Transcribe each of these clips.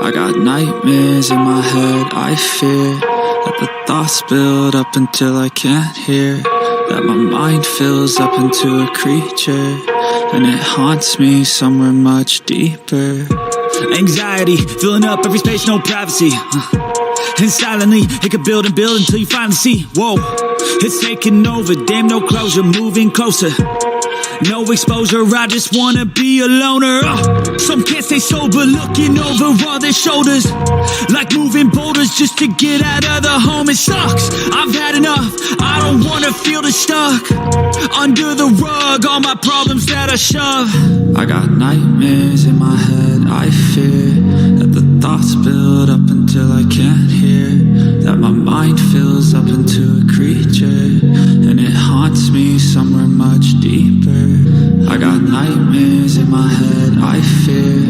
I got nightmares in my head, I fear that the thoughts build up until I can't hear, that my mind fills up into a creature, and it haunts me somewhere much deeper. Anxiety, filling up every space, no privacy. And silently, it could build and build until you finally see, whoa, it's taking over, damn, no closure, moving closer. No exposure, I just wanna be a loner. Some can't stay sober, looking over all their shoulders, like moving boulders just to get out of the home. It sucks, I've had enough, I don't wanna feel the stuck under the rug, all my problems that I shove. I got nightmares in my head, I fear that the thoughts build up until I can't hear, that my mind fills up into a creature, and it haunts me somewhere much deeper. I got nightmares in my head, I fear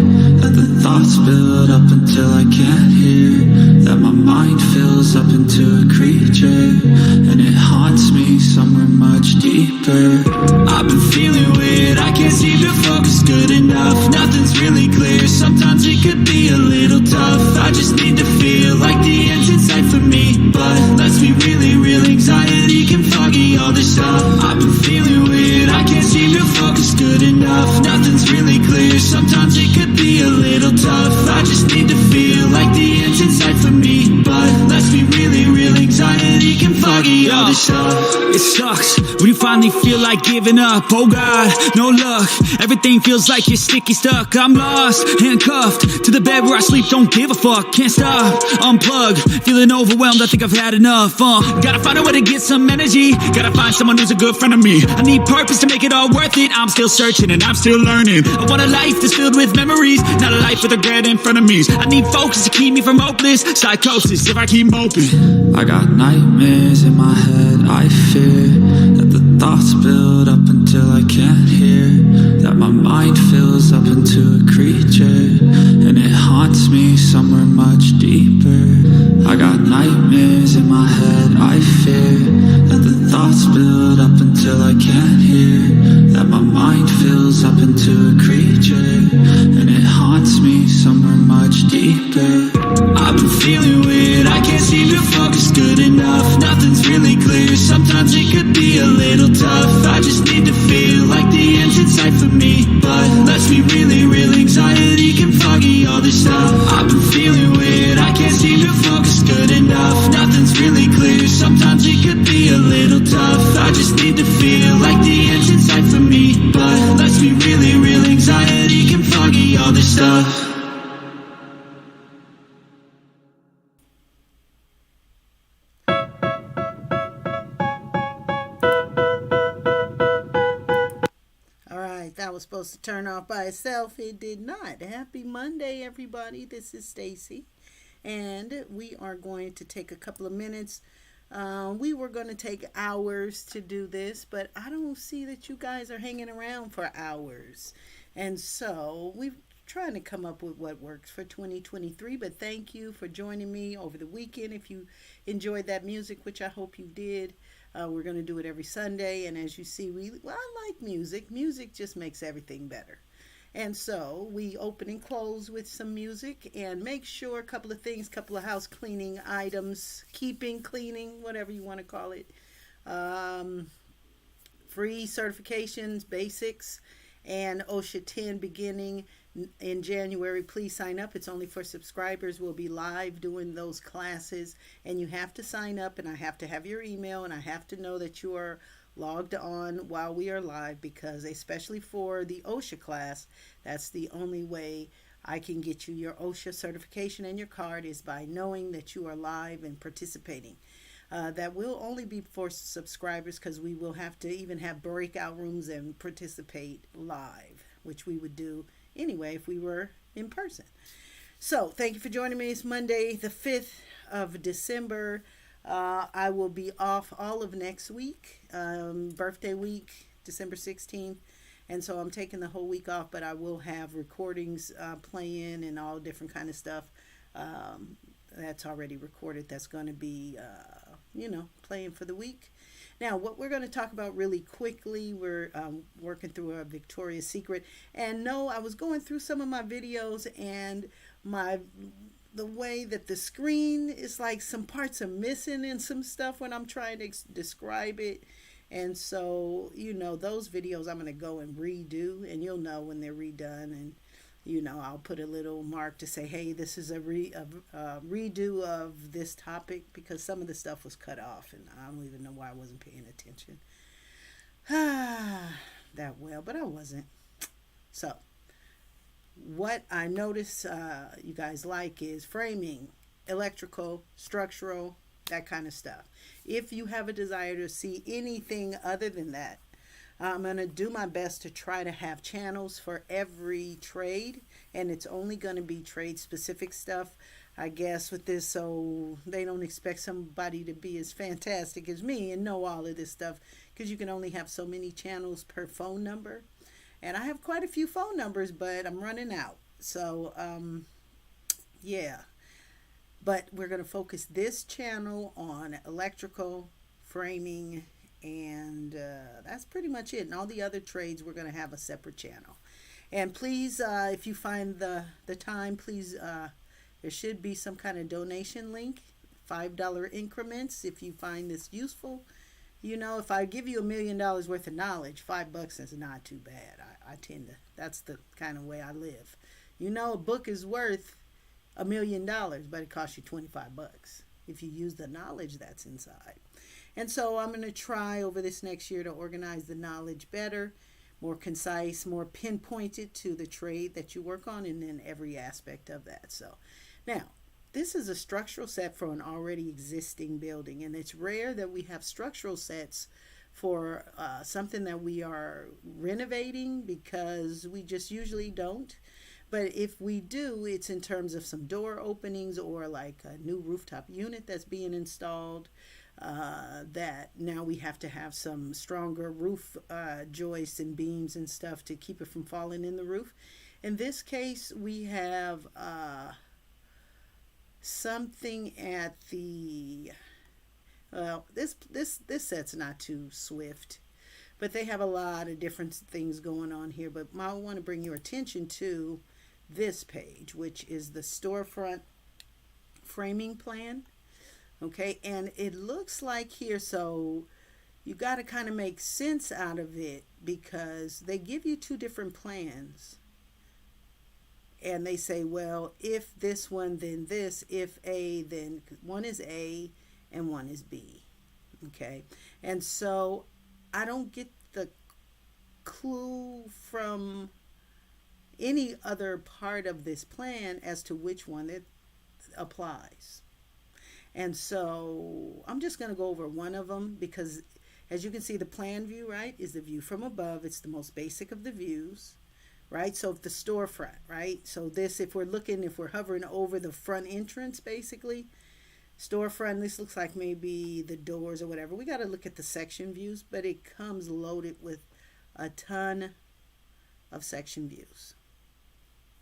that the thoughts build up until I can't hear, that my mind fills up into a creature, and it haunts me somewhere much deeper. I've been feeling weird, I can't seem to focus good enough, nothing's really clear, sometimes it could be a little tough. I just need to feel like the end's in sight for me, but let's be really real, anxiety can foggy all this stuff. I've been feeling weird, I can't seem to focus good enough, nothing's really clear, sometimes it could be a little tough. I just need to feel like the end's in sight for me, but let's be really real, anxiety can foggy all this stuff. It sucks when you finally feel like giving up, oh God, no luck, everything feels like you're sticky stuck. I'm lost, handcuffed to the bed where I sleep, don't give a fuck, can't stop, unplug, feeling overwhelmed, I think I've had enough. Gotta find a way to get some energy, gotta find someone who's a good friend of me. I need purpose to make it all worth it, I'm still searching and I'm still learning. I want a life that's filled with memories, not a life with regret and frenemies. I need focus to keep me from hopeless psychosis if I keep moping. I got nightmares in my head, I fear that the thoughts build up until I can't hear, that my mind fills up into a creature, and it haunts me somewhere much deeper. I got nightmares in my head, I fear that the thoughts build up until I can't hear, that my mind fills up into a creature, and it haunts me somewhere much deeper. I've been feeling weird, I can't seem to focus good enough, nothing's really clear, sometimes it could be a little tough. I just need to feel like the end's in sight for me, but let's be really real, anxiety can foggy all this stuff. I've been feeling weird, I can't seem to focus good enough, nothing's really clear, sometimes it could be a little tough. I just need to feel like the end's in sight for me, but let's be really real, anxiety can foggy all this stuff. That was supposed to turn off by itself. It did not. Happy Monday, everybody. This is Stacy, and we are going to take a couple of minutes. We were going to take hours to do this, but I don't see that you guys are hanging around for hours, and so we're trying to come up with what works for 2023. But thank you for joining me over the weekend. If you enjoyed that music, which I hope you did. We're going to do it every Sunday, and as you see, I like music. Music just makes everything better. And so we open and close with some music, and make sure a couple of things, couple of house cleaning items, cleaning, whatever you want to call it. Free certifications, basics, and OSHA 10 beginning in January. Please sign up. It's only for subscribers. We'll be live doing those classes, and you have to sign up, and I have to have your email, and I have to know that you are logged on while we are live, because especially for the OSHA class, that's the only way I can get you your OSHA certification, and your card is by knowing that you are live and participating. That will only be for subscribers, because we will have to even have breakout rooms and participate live, which we would do anyway if we were in person. So thank you for joining me. It's Monday the 5th of December. I will be off all of next week, birthday week, December 16th. And so I'm taking the whole week off, but I will have recordings playing and all different kind of stuff that's already recorded that's going to be, playing for the week. Now, what we're going to talk about really quickly, we're working through a Victoria's Secret. And no, I was going through some of my videos, and the way that the screen is like some parts are missing and some stuff when I'm trying to describe it. And so, those videos I'm going to go and redo, and you'll know when they're redone. And I'll put a little mark to say, hey, this is a redo of this topic, because some of the stuff was cut off and I don't even know why I wasn't paying attention that well, but I wasn't. So what I notice you guys like is framing, electrical, structural, that kind of stuff. If you have a desire to see anything other than that, I'm going to do my best to try to have channels for every trade, and it's only going to be trade specific stuff, I guess, with this, so they don't expect somebody to be as fantastic as me and know all of this stuff, because you can only have so many channels per phone number, and I have quite a few phone numbers, but I'm running out. So yeah, but we're going to focus this channel on electrical, framing, and that's pretty much it. And all the other trades, we're going to have a separate channel. And please, if you find the time, please, there should be some kind of donation link, $5 increments if you find this useful. If I give you $1 million worth of knowledge, $5 is not too bad. I tend to, that's the kind of way I live. A book is worth $1 million, but it costs you $25 if you use the knowledge that's inside. And so I'm going to try over this next year to organize the knowledge better, more concise, more pinpointed to the trade that you work on, and then every aspect of that. So now, this is a structural set for an already existing building, and it's rare that we have structural sets for something that we are renovating, because we just usually don't. But if we do, it's in terms of some door openings or like a new rooftop unit that's being installed. That now we have to have some stronger roof joists and beams and stuff to keep it from falling in the roof. In this case, we have something at the this set's not too swift, but they have a lot of different things going on here. But I want to bring your attention to this page, which is the storefront framing plan. Okay, and it looks like here, so you got to kind of make sense out of it, because they give you two different plans. And they say, well, if this one, then this. If A, then one is A and one is B. Okay, and so I don't get the clue from any other part of this plan as to which one it applies. And so I'm just going to go over one of them, because as you can see, the plan view, right, is the view from above. It's the most basic of the views, right? So the storefront, right? So this, if we're hovering over the front entrance, basically, storefront, this looks like maybe the doors or whatever. We got to look at the section views, but it comes loaded with a ton of section views.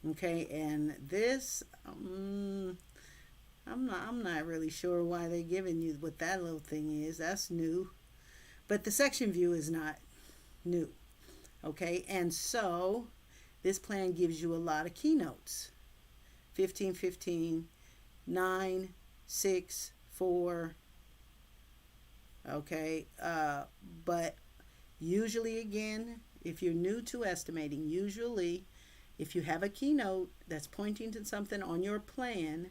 Okay, and this, I'm not really sure why they're giving you what that little thing is. That's new. But the section view is not new. Okay, and so this plan gives you a lot of keynotes. 15, 15, 9, 6, 4. Okay, but usually, again, if you're new to estimating, usually if you have a keynote that's pointing to something on your plan,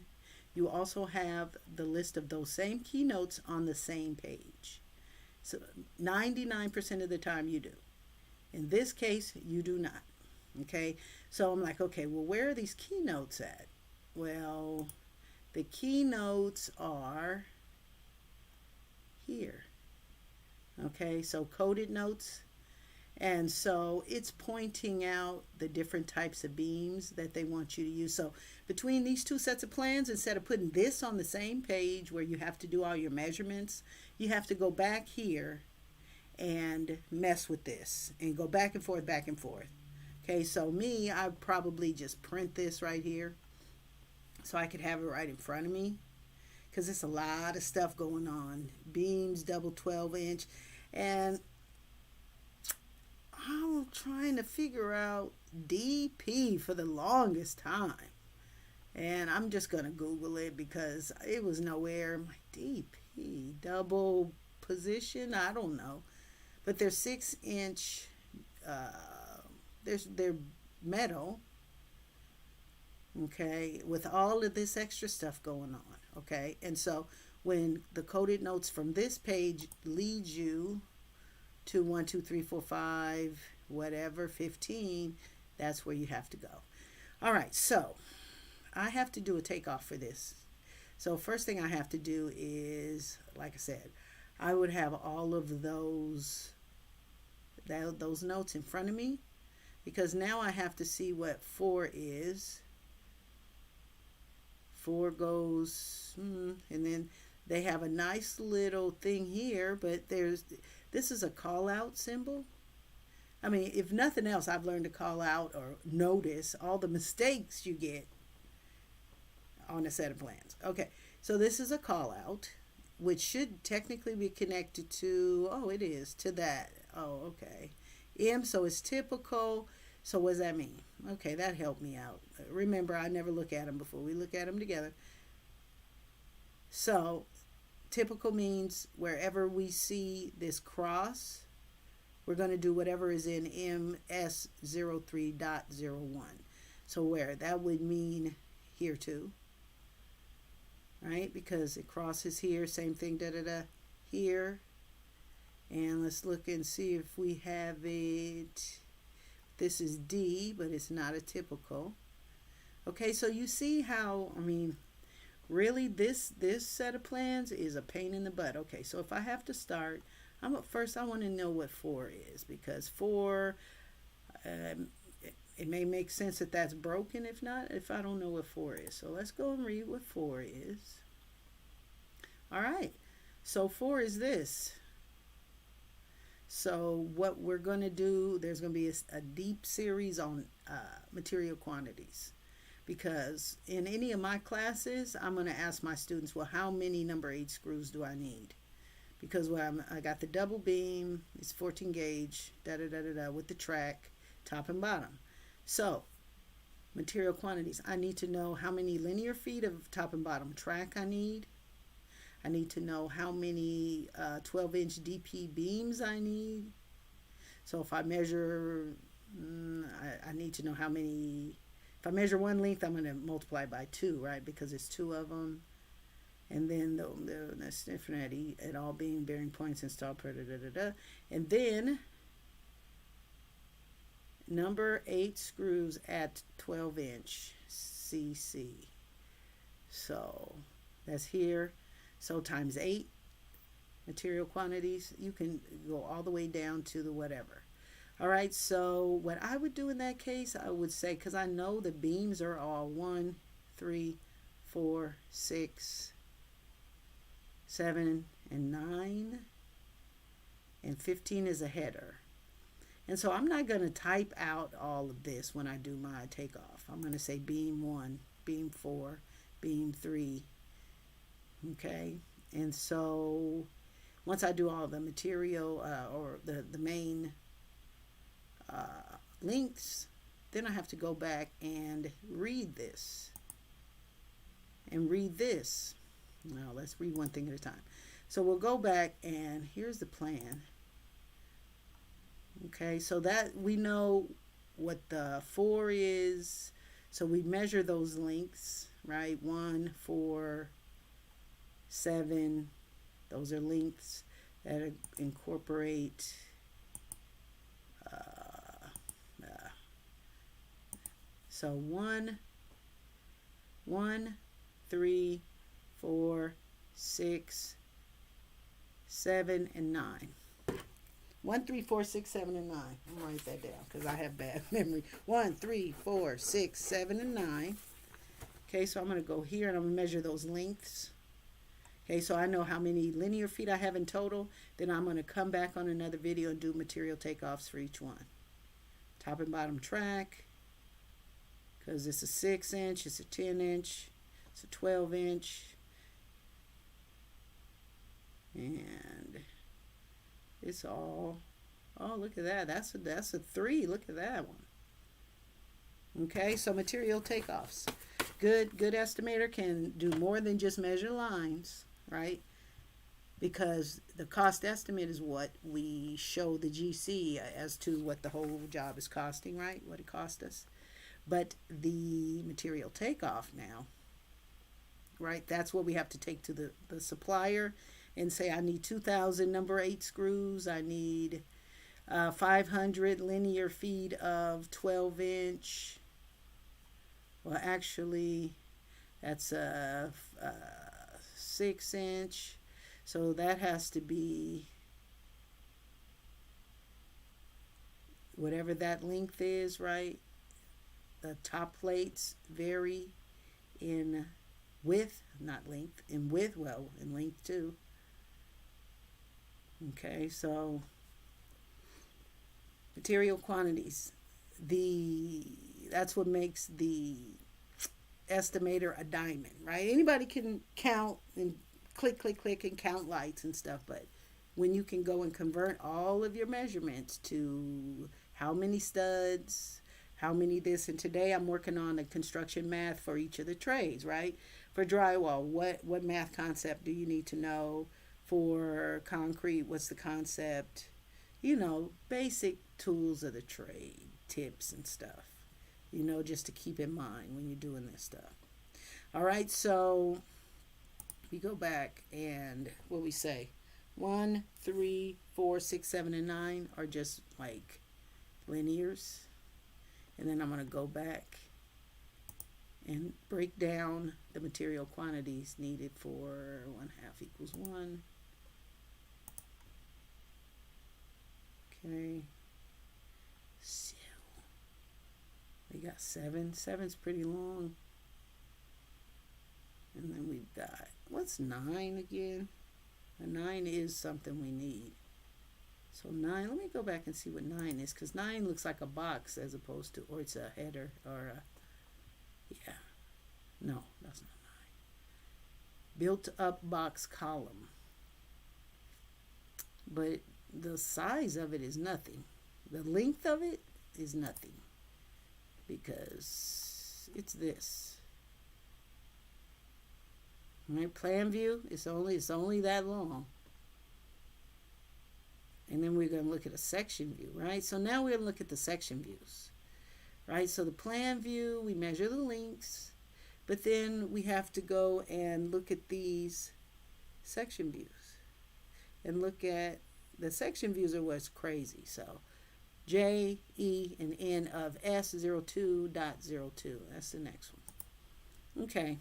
you also have the list of those same keynotes on the same page. So 99% of the time you do. In this case, you do not. Okay, so I'm like, okay, well, where are these keynotes at? Well, the keynotes are here. Okay, so coded notes. And so it's pointing out the different types of beams that they want you to use. So between these two sets of plans, instead of putting this on the same page where you have to do all your measurements, you have to go back here and mess with this and go back and forth, back and forth. Okay, so me, I probably just print this right here. so I could have it right in front of me, because it's a lot of stuff going on. Beams, double 12-inch, and I'm trying to figure out DP for the longest time. And I'm just going to Google it because it was nowhere. I'm like, DP, double position? I don't know. But they're 6-inch, they're metal, okay, with all of this extra stuff going on, okay? And so when the coded notes from this page leads you to 1, 2, 3, 4, 5, whatever, 15, that's where you have to go. All right, so I have to do a takeoff for this. So first thing I have to do is, like I said, I would have all of those notes in front of me, because now I have to see what 4 is. 4 goes, and then they have a nice little thing here, but this is a call out symbol. I mean, if nothing else, I've learned to call out or notice all the mistakes you get on a set of plans. Okay, so this is a call out, which should technically be connected to, it is, to that. Oh, okay. M, so it's typical. So what does that mean? Okay, that helped me out. Remember, I never look at them before. We look at them together. So typical means wherever we see this cross, we're going to do whatever is in MS03.01. So where? That would mean here too, right? Because it crosses here, same thing, here. And let's look and see if we have it. This is D, but it's not a typical. Okay, so you see how, really this set of plans is a pain in the butt. Okay, so if I have to start, first I want to know what 4 is, because 4, it may make sense that that's broken if I don't know what 4 is. So let's go and read what 4 is. All right, so 4 is this. So what we're going to do, there's going to be a deep series on material quantities, because in any of my classes, I'm going to ask my students, well, how many number 8 screws do I need? Because I got the double beam, it's 14 gauge, with the track, top and bottom. So material quantities, I need to know how many linear feet of top and bottom track I need. I need to know how many 12-inch DP beams I need. So if I measure, I need to know how many. If I measure one length, I'm going to multiply by 2, right? Because it's 2 of them. And then the stiffener at all beam bearing points installed. And then number 8 screws at 12-inch CC. So that's here. So times 8 material quantities, you can go all the way down to the whatever. All right, so what I would do in that case, I would say, because I know the beams are all 1, 3, 4, 6, 7, and 9, and 15 is a header. And so I'm not going to type out all of this when I do my takeoff. I'm going to say beam 1, beam 4, beam 3. Okay, and so once I do all the material or the main lengths, then I have to go back and read this and read this. Now let's read one thing at a time. So we'll go back, and here's the plan. Okay, so that we know what the 4 is, so we measure those lengths, right? 1, 4, 7, those are lengths that incorporate so 1, 3, 4, 6, 7, and 9. 1, 3, 4, 6, 7, and 9. I'll write that down because I have bad memory. 1, 3, 4, 6, 7, and 9. Okay, so I'm going to go here and I'm going to measure those lengths. Okay, so I know how many linear feet I have in total. Then I'm going to come back on another video and do material takeoffs for each one. Top and bottom track, because it's a 6-inch, it's a 10-inch. It's a 12-inch. And it's all, oh, look at that. That's a 3. Look at that one. Okay, so material takeoffs. Good estimator can do more than just measure lines, right? Because the cost estimate is what we show the GC as to what the whole job is costing, right? What it cost us. But the material takeoff now, right? That's what we have to take to the supplier and say, I need 2,000 number 8 screws. I need 500 linear feet of 12-inch. Well, actually, that's a 6-inch. So that has to be whatever that length is, right? The top plates vary in width, not length, in width, well, in length too. Okay, so material quantities. That's what makes the estimator a diamond, right? Anybody can count and click and count lights and stuff, but when you can go and convert all of your measurements to how many studs, how many this, and today I'm working on the construction math for each of the trades, right? For drywall, what math concept do you need to know? For concrete, what's the concept? You know, basic tools of the trade, tips and stuff, you know, just to keep in mind when you're doing this stuff. All right, so we go back and what we say, 1, 3, 4, 6, 7, and 9 are just like linears. And then I'm going to go back and break down the material quantities needed for 1/2 equals 1. Okay. So we got 7. 7's pretty long. And then we've got, what's 9 again? A 9 is something we need. So 9, let me go back and see what 9 is, because 9 looks like a box as opposed to, or it's a header, or a, yeah. No, that's not 9. Built up box column. But the size of it is nothing. The length of it is nothing, because it's this. Right, plan view, it's only that long. And then we're going to look at a section view, right? So now we're going to look at the section views, right? So the plan view, we measure the lengths, but then we have to go and look at these section views and look at the section views are what's crazy. So J, E, and N of S02.02. That's the next one. Okay.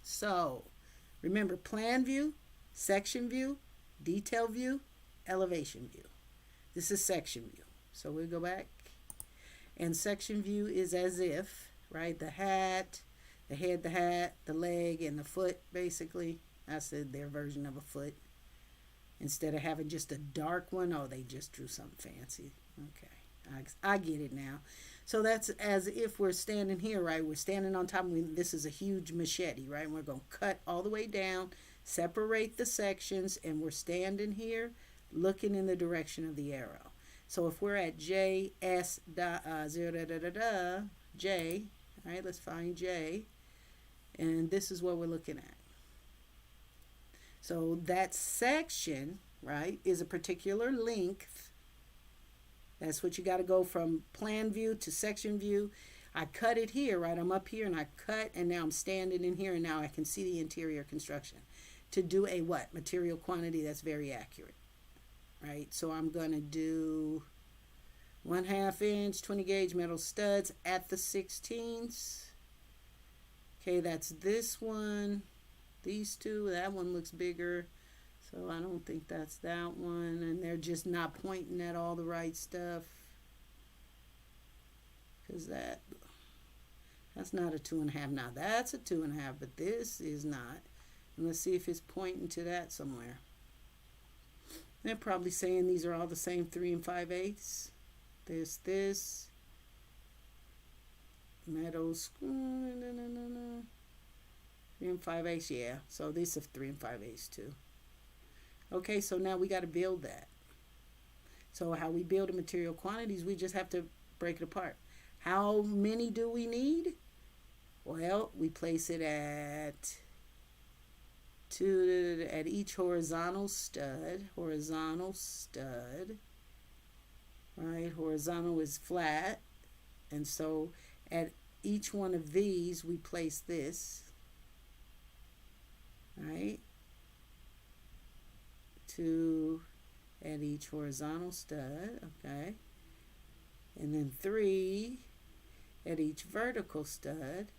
So remember, plan view, section view, detail view, elevation view. This is section view. So we'll go back. And section view is as if, right, the hat, the head, the hat, the leg, and the foot, basically. That's their version of a foot. Instead of having just a dark one, oh, they just drew something fancy. Okay, I get it now. So that's as if we're standing here, right? We're standing on top. This is a huge machete, right? And we're going to cut all the way down, separate the sections, and we're standing here looking in the direction of the arrow. So if we're at J, S, J, all right, let's find J. And this is what we're looking at. So that section, right, is a particular length. That's what you got to go from plan view to section view. I cut it here, right? I'm up here and I cut, and now I'm standing in here, and now I can see the interior construction. To do a what? Material quantity that's very accurate, right? So I'm going to do 1/2 inch 20 gauge metal studs at the 16ths. Okay, that's this one. These two, that one looks bigger. So I don't think that's that one. And they're just not pointing at all the right stuff. Because that's not a 2.5. Now that's a 2.5, but this is not. And let's see if it's pointing to that somewhere. They're probably saying these are all the same 3 5/8. This. Metal. 3 5/8, yeah. So this is 3 5/8 too. Okay, so now we got to build that. So how we build the material quantities, we just have to break it apart. How many do we need? Well, we place it at each horizontal stud. Right? Horizontal is flat. And so at each one of these, we place this. Right? 2 at each horizontal stud. Okay. And then 3 at each vertical stud.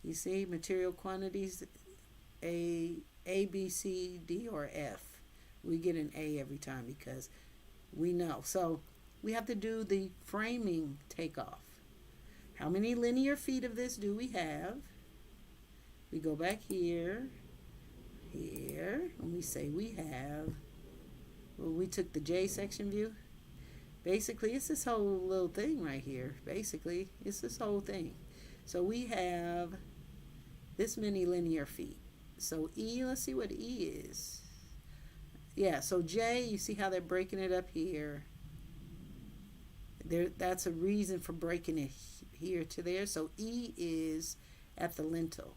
You see, material quantities A, B, C, D, or F. We get an A every time because we know. So we have to do the framing takeoff. How many linear feet of this do we have? We go back here, and we say we have, well, we took the J section view. Basically, it's this whole little thing right here. Basically, it's this whole thing. So we have this many linear feet. So E, let's see what E is. Yeah, so J, you see how they're breaking it up here. That's a reason for breaking it here to there. So E is at the lintel.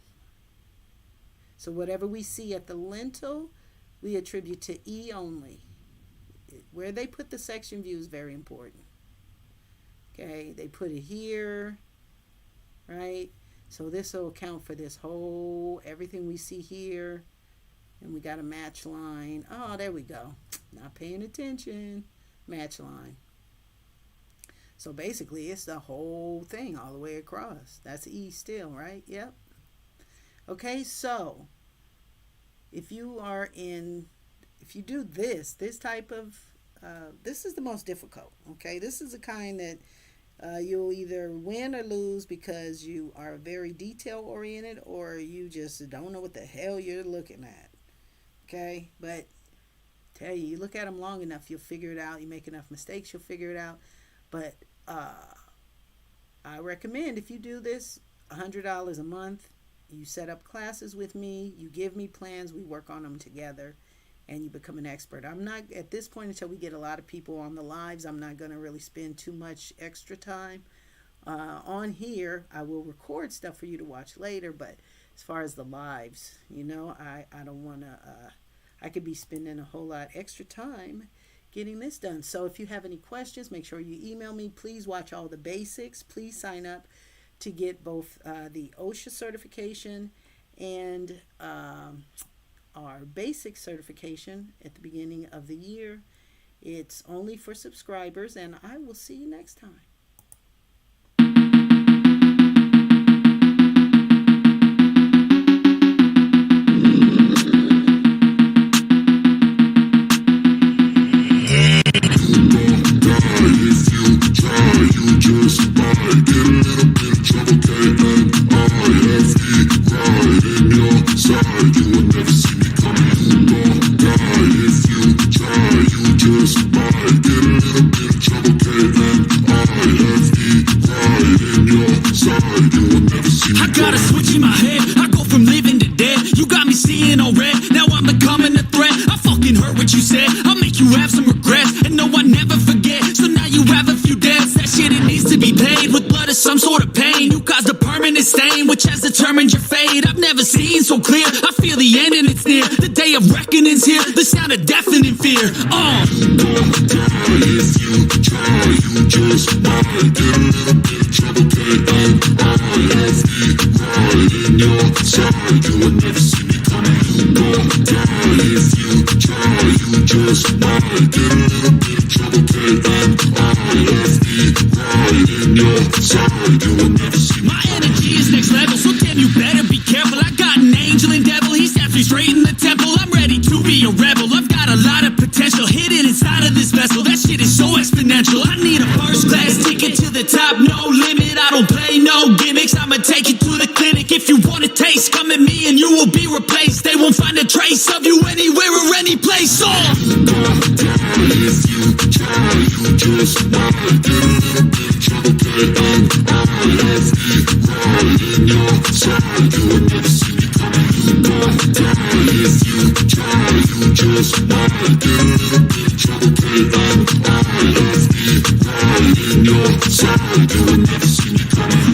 So whatever we see at the lintel, we attribute to E only. Where they put the section view is very important. Okay, they put it here, right? So this will account for this whole, everything we see here. And we got a match line. Oh, there we go. Not paying attention. Match line. So basically, it's the whole thing all the way across. That's E still, right? Yep. Okay, so if you do this type of, this is the most difficult, okay? This is the kind that you'll either win or lose because you are very detail-oriented or you just don't know what the hell you're looking at, okay? But tell you look at them long enough, you'll figure it out. You make enough mistakes, you'll figure it out. But I recommend if you do this, $100 a month, you set up classes with me, you give me plans, we work on them together, and you become an expert. I'm not, at this point, until we get a lot of people on the lives, I'm not going to really spend too much extra time on here. I will record stuff for you to watch later, but as far as the lives, you know, I don't want to, I could be spending a whole lot extra time getting this done. So if you have any questions, make sure you email me. Please watch all the basics. Please sign up to get both the OSHA certification and our basic certification at the beginning of the year. It's only for subscribers, and I will see you next time. I got a switch in my head, I go from living to dead. You got me seeing all red, now I'm becoming a threat. I fucking heard what you said, I'll make you have some regrets. And no, I never forget, so now you have a few debts. That shit, it needs to be paid with blood or some sort of pain. You caused a permanent stain, which has determined your fate. I've never seen so clear, I feel the end and it's near. The day of reckoning's here, the sound of deafening fear. You don't die if you try, you just might get a little bit of trouble, and I have the right in your side. You will never see me coming. You don't die if you try, you just might get a little bit of trouble, and I have the right in your side. You will never see me. My energy is next level, so damn you better be careful. I got an angel and devil, he snaps me straight in the temple. I'm ready to be a rebel, I've got a lot of potential hidden inside of this vessel. That shit is so exponential, I need a first class ticket to the top, no limit. I don't play no gimmicks, I'ma take you to the clinic. If you want a taste, come at me and you will be replaced. They won't find a trace of you anywhere or any place. You don't die if you try, you just might get a little bit of trouble, and I have the right in your side. You will never see me You'll never see me coming.